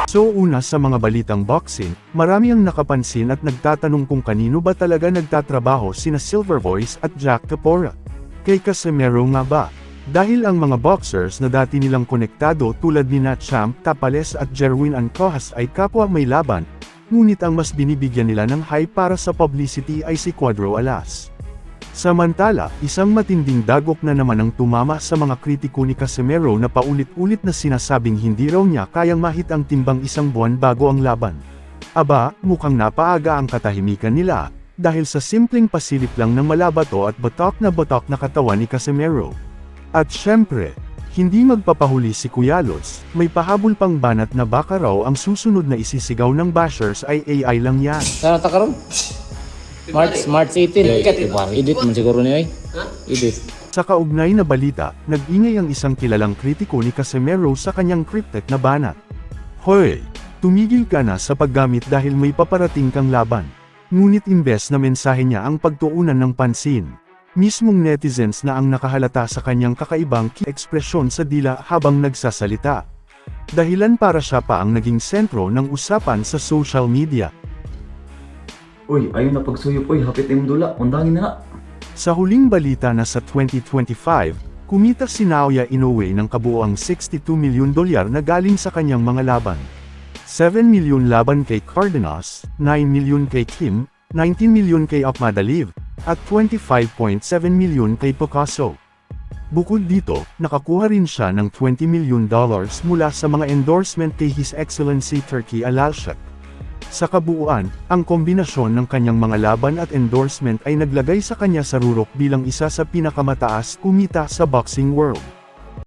So una sa mga balitang boxing, marami ang nakapansin at nagtatanong kung kanino ba talaga nagtatrabaho sina Silver Voice at Jack Capora. Kay Casimero nga ba? Dahil ang mga boxers na dati nilang konektado tulad ni Champ Tapales at Jerwin Ancojas ay kapwa may laban, ngunit ang mas binibigyan nila ng hype para sa publicity ay si Cuadro Alas. Samantala, isang matinding dagok na naman ang tumama sa mga kritiko ni Casimero na paulit-ulit na sinasabing hindi raw niya kayang mahit ang timbang isang buwan bago ang laban. Aba, mukhang napaaga ang katahimikan nila, dahil sa simpleng pasilip lang ng malabato at batok na katawan ni Casimero. At syempre, hindi magpapahuli si Kuyalos, may pahabol pang banat na baka raw ang susunod na isisigaw ng bashers ay AI lang yan. Sana takaroon. March 18. Edit man siguro niya Edit. Sa kaugnay na balita, nag-ingay ang isang kilalang kritiko ni Casimero sa kanyang cryptic na banat. Hoy! Tumigil ka na sa paggamit dahil may paparating kang laban. Ngunit imbes na mensahe niya ang pagtuunan ng pansin. Mismong netizens na ang nakahalata sa kanyang kakaibang ekspresyon sa dila habang nagsasalita. Dahilan para siya pa ang naging sentro ng usapan sa social media. Uy, ayun na pagsuyop, uy, hapit yung dula, undangin na. Sa huling balita na sa 2025, kumita si Naoya Inoue ng kabuuang $62 milyon na galing sa kanyang mga laban. 7 milyon laban kay Cardenas, 9 milyon kay Kim, 19 milyon kay Akhmadaliev, at 25.7 milyon kay Picasso. Bukod dito, nakakuha rin siya ng $20 milyon mula sa mga endorsement kay His Excellency Turki Alalshak. Sa kabuuan, ang kombinasyon ng kanyang mga laban at endorsement ay naglagay sa kanya sa rurok bilang isa sa pinakamataas kumita sa boxing world.